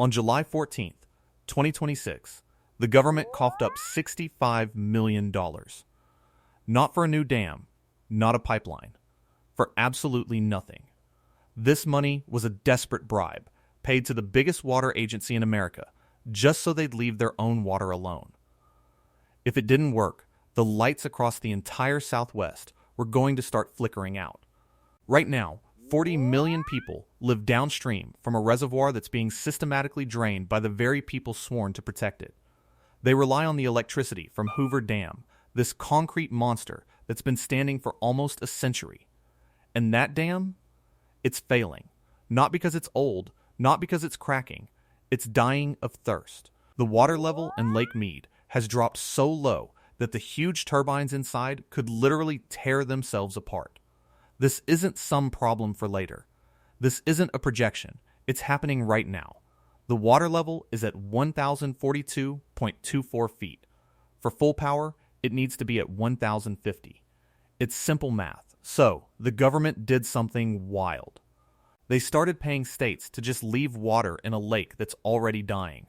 On July 14th, 2026, the government coughed up $65 million. Not for a new dam, not a pipeline, for absolutely nothing. This money was a desperate bribe paid to the biggest water agency in America just so they'd leave their own water alone. If it didn't work, the lights across the entire Southwest were going to start flickering out. Right now, 40 million people live downstream from a reservoir that's being systematically drained by the very people sworn to protect it. They rely on the electricity from Hoover Dam, this concrete monster that's been standing for almost a century. And that dam? It's failing. Not because it's old, not because it's cracking. It's dying of thirst. The water level in Lake Mead has dropped so low that the huge turbines inside could literally tear themselves apart. This isn't some problem for later. This isn't a projection. It's happening right now. The water level is at 1,042.24 feet. For full power, it needs to be at 1,050. It's simple math. So, the government did something wild. They started paying states to just leave water in a lake that's already dying.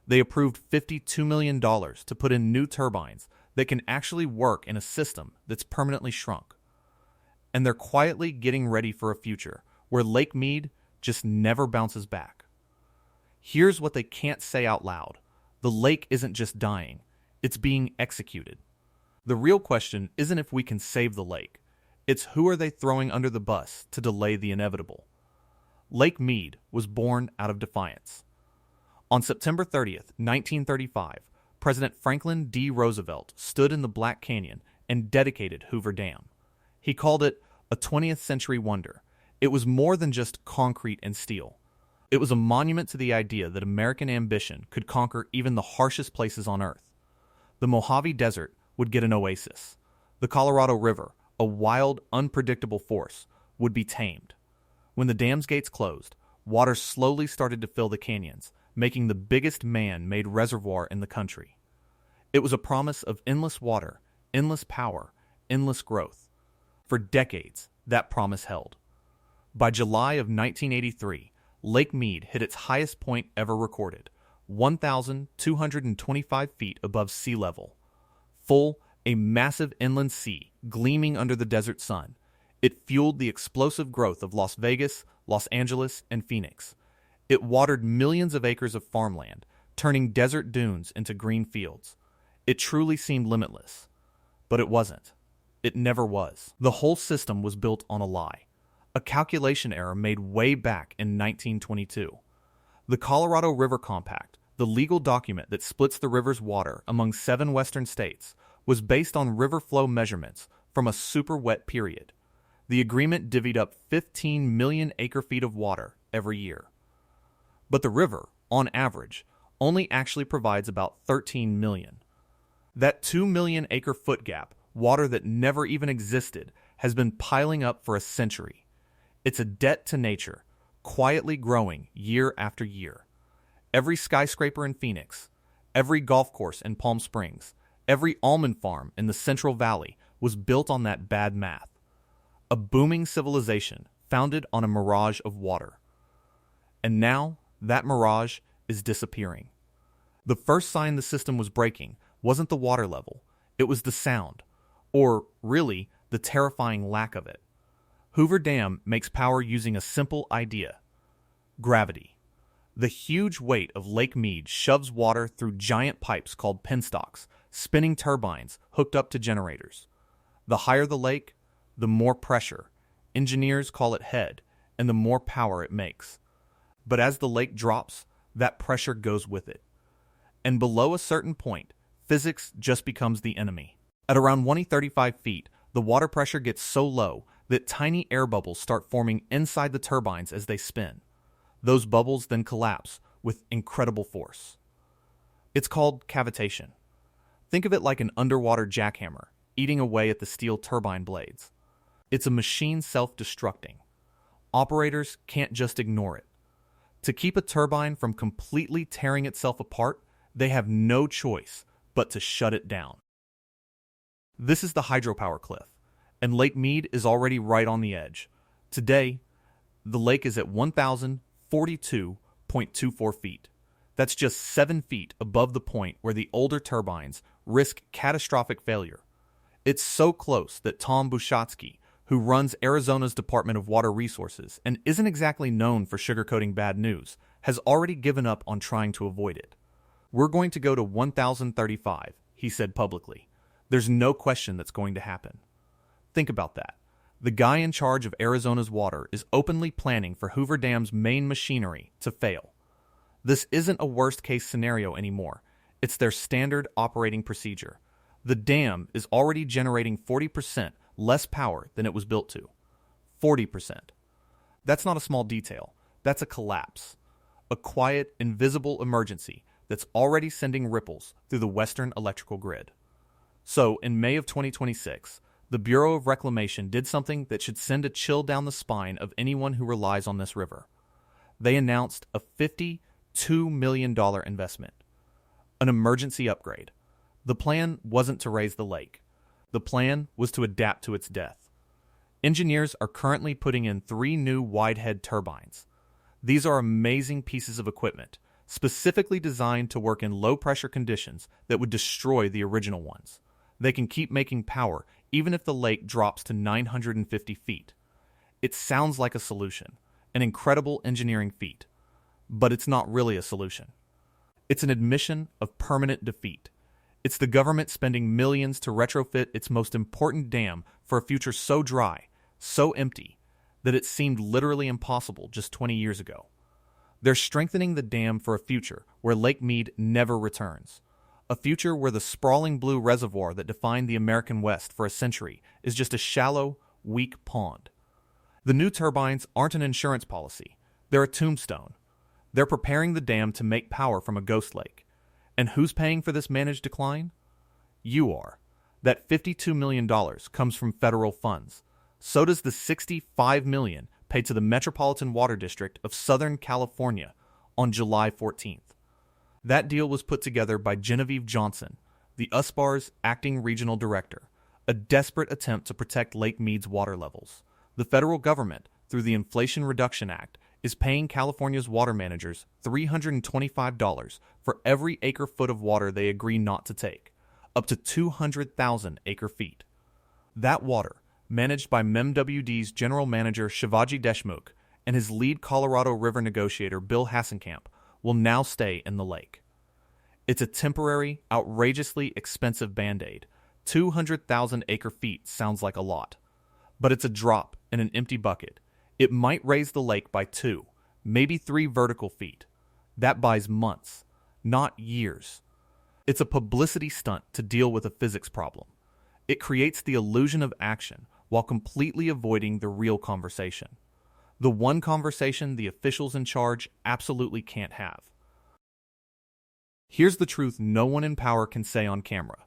They approved $52 million to put in new turbines that can actually work in a system that's permanently shrunk. And they're quietly getting ready for a future where Lake Mead just never bounces back. Here's what they can't say out loud. The lake isn't just dying, it's being executed. The real question isn't if we can save the lake. It's who are they throwing under the bus to delay the inevitable. Lake Mead was born out of defiance. On September 30th, 1935, President Franklin D. Roosevelt stood in the Black Canyon and dedicated Hoover Dam. He called it a 20th century wonder. It was more than just concrete and steel. It was a monument to the idea that American ambition could conquer even the harshest places on Earth. The Mojave Desert would get an oasis. The Colorado River, a wild, unpredictable force, would be tamed. When the dam's gates closed, water slowly started to fill the canyons, making the biggest man-made reservoir in the country. It was a promise of endless water, endless power, endless growth. For decades, that promise held. By July of 1983, Lake Mead hit its highest point ever recorded, 1,225 feet above sea level. Full, a massive inland sea gleaming under the desert sun, it fueled the explosive growth of Las Vegas, Los Angeles, and Phoenix. It watered millions of acres of farmland, turning desert dunes into green fields. It truly seemed limitless. But it wasn't. It never was. The whole system was built on a lie. A calculation error made way back in 1922. The Colorado River Compact, the legal document that splits the river's water among 7 western states, was based on river flow measurements from a super wet period. The agreement divvied up 15 million acre-feet of water every year. But the river, on average, only actually provides about 13 million. That 2 million acre-foot gap, water that never even existed, has been piling up for a century. It's a debt to nature, quietly growing year after year. Every skyscraper in Phoenix, every golf course in Palm Springs, every almond farm in the Central Valley was built on that bad math. A booming civilization founded on a mirage of water. And now, that mirage is disappearing. The first sign the system was breaking wasn't the water level, it was the sound. Or, really, the terrifying lack of it. Hoover Dam makes power using a simple idea: gravity. The huge weight of Lake Mead shoves water through giant pipes called penstocks, spinning turbines hooked up to generators. The higher the lake, the more pressure. Engineers call it head, and the more power it makes. But as the lake drops, that pressure goes with it. And below a certain point, physics just becomes the enemy. At around 135 feet, the water pressure gets so low that tiny air bubbles start forming inside the turbines as they spin. Those bubbles then collapse with incredible force. It's called cavitation. Think of it like an underwater jackhammer, eating away at the steel turbine blades. It's a machine self-destructing. Operators can't just ignore it. To keep a turbine from completely tearing itself apart, they have no choice but to shut it down. This is the hydropower cliff, and Lake Mead is already right on the edge. Today, the lake is at 1,042.24 feet. That's just 7 feet above the point where the older turbines risk catastrophic failure. It's so close that Tom Bushatsky, who runs Arizona's Department of Water Resources and isn't exactly known for sugarcoating bad news, has already given up on trying to avoid it. "We're going to go to 1035, he said publicly. "There's no question that's going to happen." Think about that. The guy in charge of Arizona's water is openly planning for Hoover Dam's main machinery to fail. This isn't a worst-case scenario anymore. It's their standard operating procedure. The dam is already generating 40% less power than it was built to. 40%. That's not a small detail. That's a collapse. A quiet, invisible emergency that's already sending ripples through the Western electrical grid. So, in May of 2026, the Bureau of Reclamation did something that should send a chill down the spine of anyone who relies on this river. They announced a $52 million investment. An emergency upgrade. The plan wasn't to raise the lake. The plan was to adapt to its death. Engineers are currently putting in 3 new wide-head turbines. These are amazing pieces of equipment, specifically designed to work in low-pressure conditions that would destroy the original ones. They can keep making power even if the lake drops to 950 feet. It sounds like a solution, an incredible engineering feat, but it's not really a solution. It's an admission of permanent defeat. It's the government spending millions to retrofit its most important dam for a future so dry, so empty, that it seemed literally impossible just 20 years ago. They're strengthening the dam for a future where Lake Mead never returns. A future where the sprawling blue reservoir that defined the American West for a century is just a shallow, weak pond. The new turbines aren't an insurance policy. They're a tombstone. They're preparing the dam to make power from a ghost lake. And who's paying for this managed decline? You are. That $52 million comes from federal funds. So does the $65 million paid to the Metropolitan Water District of Southern California on July 14th. That deal was put together by Genevieve Johnson, the USBAR's acting regional director, a desperate attempt to protect Lake Mead's water levels. The federal government, through the Inflation Reduction Act, is paying California's water managers $325 for every acre-foot of water they agree not to take, up to 200,000 acre-feet. That water, managed by MemWD's general manager Shivaji Deshmukh and his lead Colorado River negotiator Bill Hassenkamp, will now stay in the lake. It's a temporary, outrageously expensive band-aid. 200,000 acre-feet sounds like a lot, but it's a drop in an empty bucket. It might raise the lake by 2, maybe 3 vertical feet. That buys months, not years. It's a publicity stunt to deal with a physics problem. It creates the illusion of action while completely avoiding the real conversation. The one conversation the officials in charge absolutely can't have. Here's the truth no one in power can say on camera.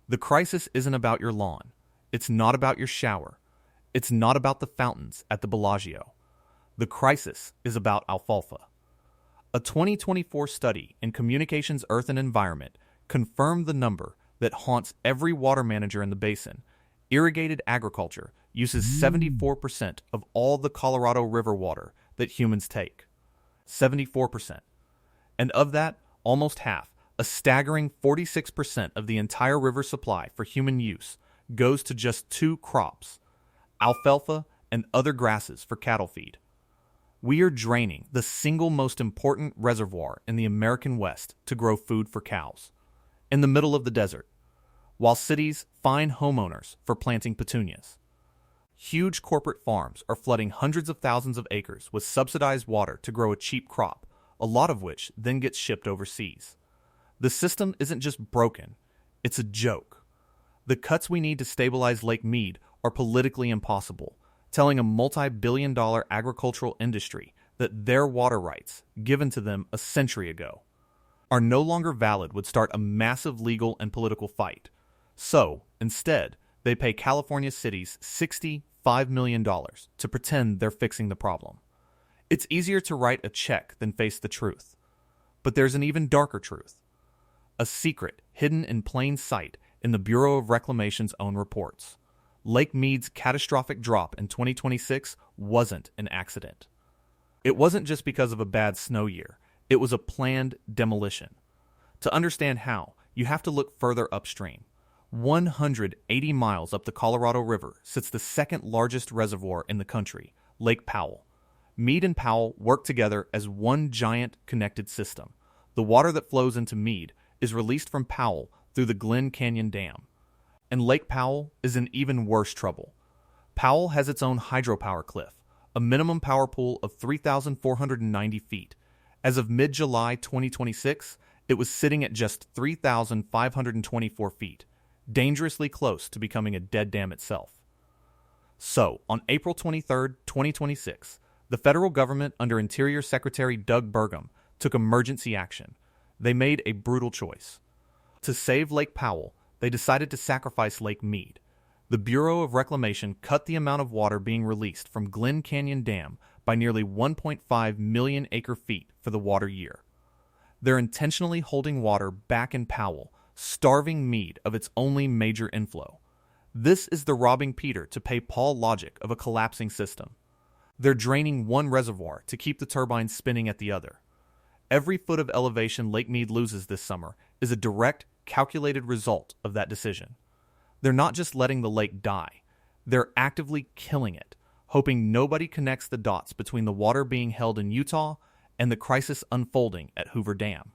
The crisis isn't about your lawn. It's not about your shower. It's not about the fountains at the Bellagio. The crisis is about alfalfa. A 2024 study in Communications, Earth and Environment confirmed the number that haunts every water manager in the basin. Irrigated agriculture uses 74% of all the Colorado River water that humans take. 74%. And of that, almost half, a staggering 46% of the entire river supply for human use, goes to just 2 crops, alfalfa and other grasses for cattle feed. We are draining the single most important reservoir in the American West to grow food for cows, in the middle of the desert, while cities fine homeowners for planting petunias. Huge corporate farms are flooding hundreds of thousands of acres with subsidized water to grow a cheap crop, a lot of which then gets shipped overseas. The system isn't just broken, it's a joke. The cuts we need to stabilize Lake Mead are politically impossible, telling a multi-billion-dollar agricultural industry that their water rights, given to them a century ago, are no longer valid would start a massive legal and political fight. So, instead, they pay California cities $65 million to pretend they're fixing the problem. It's easier to write a check than face the truth. But there's an even darker truth. A secret hidden in plain sight in the Bureau of Reclamation's own reports. Lake Mead's catastrophic drop in 2026 wasn't an accident. It wasn't just because of a bad snow year. It was a planned demolition. To understand how, you have to look further upstream. 180 miles up the Colorado River sits the second largest reservoir in the country, Lake Powell. Mead and Powell work together as one giant connected system. The water that flows into Mead is released from Powell through the Glen Canyon Dam. And Lake Powell is in even worse trouble. Powell has its own hydropower cliff, a minimum power pool of 3,490 feet. As of mid-July 2026, it was sitting at just 3,524 feet, dangerously close to becoming a dead dam itself. So, on April 23, 2026, the federal government under Interior Secretary Doug Burgum took emergency action. They made a brutal choice. To save Lake Powell, they decided to sacrifice Lake Mead. The Bureau of Reclamation cut the amount of water being released from Glen Canyon Dam by nearly 1.5 million acre-feet for the water year. They're intentionally holding water back in Powell, starving Mead of its only major inflow. This is the robbing Peter to pay Paul logic of a collapsing system. They're draining one reservoir to keep the turbines spinning at the other. Every foot of elevation Lake Mead loses this summer is a direct, calculated result of that decision. They're not just letting the lake die, they're actively killing it, hoping nobody connects the dots between the water being held in Utah and the crisis unfolding at Hoover Dam.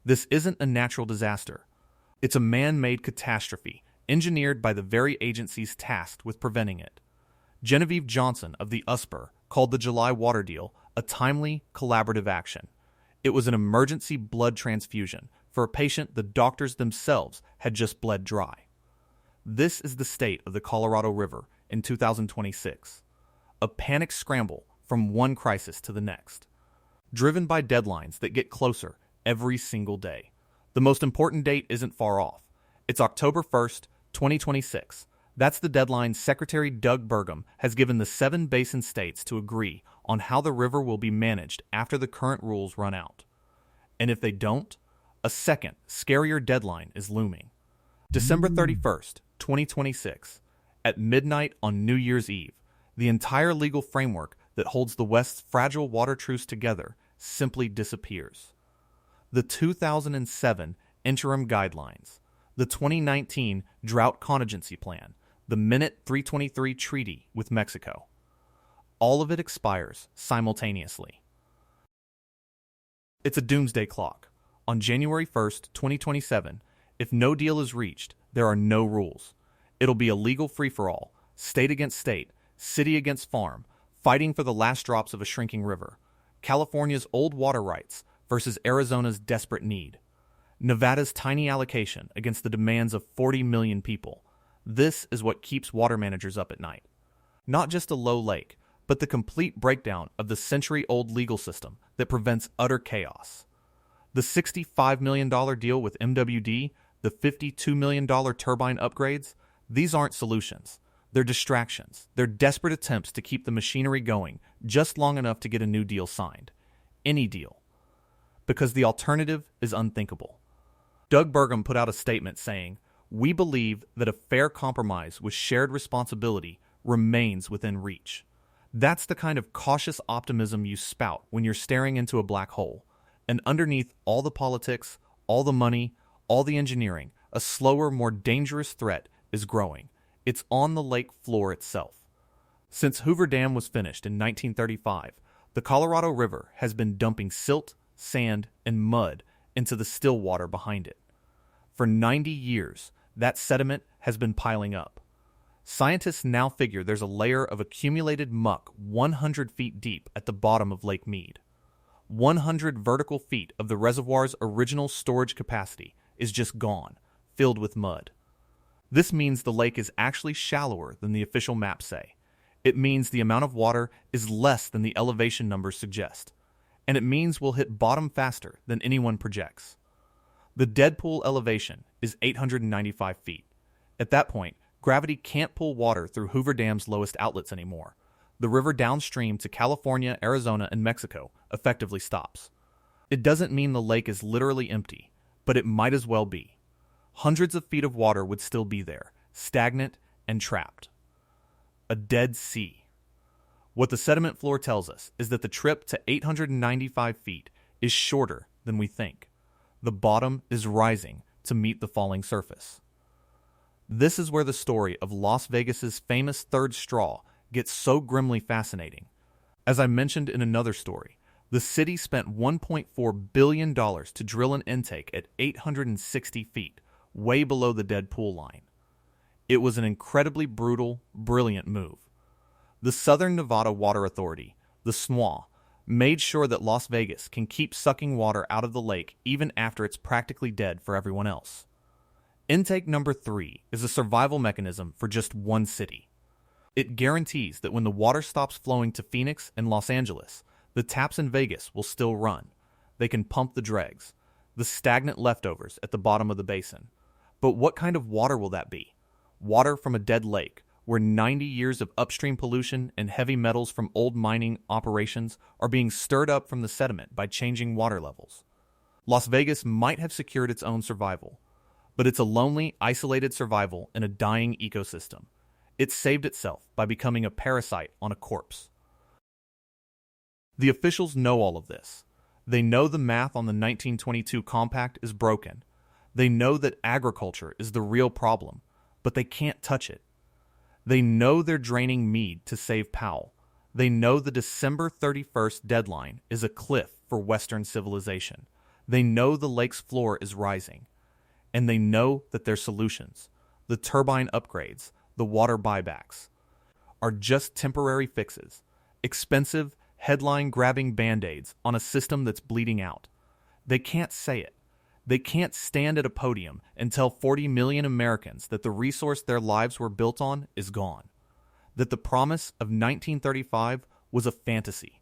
This isn't a natural disaster. It's a man-made catastrophe, engineered by the very agencies tasked with preventing it. Genevieve Johnson of the USPR called the July water deal a timely, collaborative action. It was an emergency blood transfusion for a patient the doctors themselves had just bled dry. This is the state of the Colorado River in 2026. A panic scramble from one crisis to the next, driven by deadlines that get closer every single day. The most important date isn't far off. It's October 1st, 2026. That's the deadline Secretary Doug Burgum has given the 7 basin states to agree on how the river will be managed after the current rules run out. And if they don't, a second, scarier deadline is looming. December 31st, 2026. At midnight on New Year's Eve, the entire legal framework that holds the West's fragile water truce together simply disappears. The 2007 Interim Guidelines, the 2019 Drought Contingency Plan, the Minute 323 Treaty with Mexico. All of it expires simultaneously. It's a doomsday clock. On January 1st, 2027, if no deal is reached, there are no rules. It'll be a legal free-for-all, state against state, city against farm, fighting for the last drops of a shrinking river. California's old water rights versus Arizona's desperate need. Nevada's tiny allocation against the demands of 40 million people. This is what keeps water managers up at night. Not just a low lake, but the complete breakdown of the century-old legal system that prevents utter chaos. The $65 million deal with MWD, the $52 million turbine upgrades, these aren't solutions. They're distractions. They're desperate attempts to keep the machinery going just long enough to get a new deal signed. Any deal. Because the alternative is unthinkable. Doug Burgum put out a statement saying, "We believe that a fair compromise with shared responsibility remains within reach." That's the kind of cautious optimism you spout when you're staring into a black hole. And underneath all the politics, all the money, all the engineering, a slower, more dangerous threat is growing. It's on the lake floor itself. Since Hoover Dam was finished in 1935, the Colorado River has been dumping silt, sand, and mud into the still water behind it. For 90 years, that sediment has been piling up. Scientists now figure there's a layer of accumulated muck 100 feet deep at the bottom of Lake Mead. 100 vertical feet of the reservoir's original storage capacity is just gone, filled with mud. This means the lake is actually shallower than the official maps say. It means the amount of water is less than the elevation numbers suggest. And it means we'll hit bottom faster than anyone projects. The dead pool elevation is 895 feet. At that point, gravity can't pull water through Hoover Dam's lowest outlets anymore. The river downstream to California, Arizona, and Mexico effectively stops. It doesn't mean the lake is literally empty, but it might as well be. Hundreds of feet of water would still be there, stagnant and trapped. A dead sea. What the sediment floor tells us is that the trip to 895 feet is shorter than we think. The bottom is rising to meet the falling surface. This is where the story of Las Vegas's famous third straw gets so grimly fascinating. As I mentioned in another story, the city spent $1.4 billion to drill an intake at 860 feet, way below the dead pool line. It was an incredibly brutal, brilliant move. The Southern Nevada Water Authority, the SNWA, made sure that Las Vegas can keep sucking water out of the lake even after it's practically dead for everyone else. Intake number 3 is a survival mechanism for just one city. It guarantees that when the water stops flowing to Phoenix and Los Angeles, the taps in Vegas will still run. They can pump the dregs, the stagnant leftovers at the bottom of the basin. But what kind of water will that be? Water from a dead lake, where 90 years of upstream pollution and heavy metals from old mining operations are being stirred up from the sediment by changing water levels. Las Vegas might have secured its own survival, but it's a lonely, isolated survival in a dying ecosystem. It saved itself by becoming a parasite on a corpse. The officials know all of this. They know the math on the 1922 compact is broken. They know that agriculture is the real problem, but they can't touch it. They know they're draining Mead to save Powell. They know the December 31st deadline is a cliff for Western civilization. They know the lake's floor is rising. And they know that their solutions, the turbine upgrades, the water buybacks, are just temporary fixes, expensive, headline-grabbing band-aids on a system that's bleeding out. They can't say it. They can't stand at a podium and tell 40 million Americans that the resource their lives were built on is gone, that the promise of 1935 was a fantasy,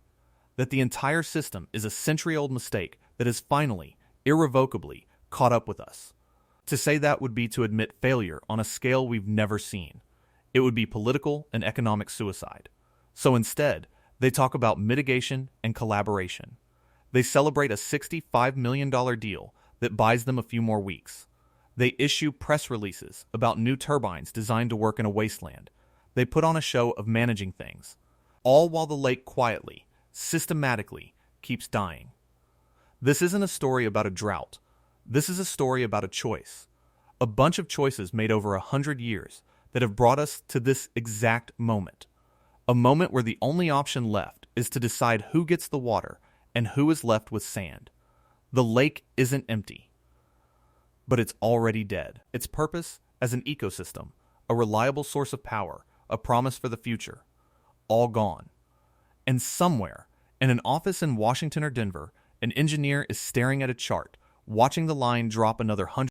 that the entire system is a century-old mistake that has finally, irrevocably, caught up with us. To say that would be to admit failure on a scale we've never seen. It would be political and economic suicide. So instead, they talk about mitigation and collaboration. They celebrate a $65 million deal that buys them a few more weeks. They issue press releases about new turbines designed to work in a wasteland. They put on a show of managing things, all while the lake quietly, systematically, keeps dying. This isn't a story about a drought. This is a story about a choice. A bunch of choices made over 100 years that have brought us to this exact moment. A moment where the only option left is to decide who gets the water and who is left with sand. The lake isn't empty, but it's already dead. Its purpose as an ecosystem, a reliable source of power, a promise for the future, all gone. And somewhere, in an office in Washington or Denver, an engineer is staring at a chart, watching the line drop another 100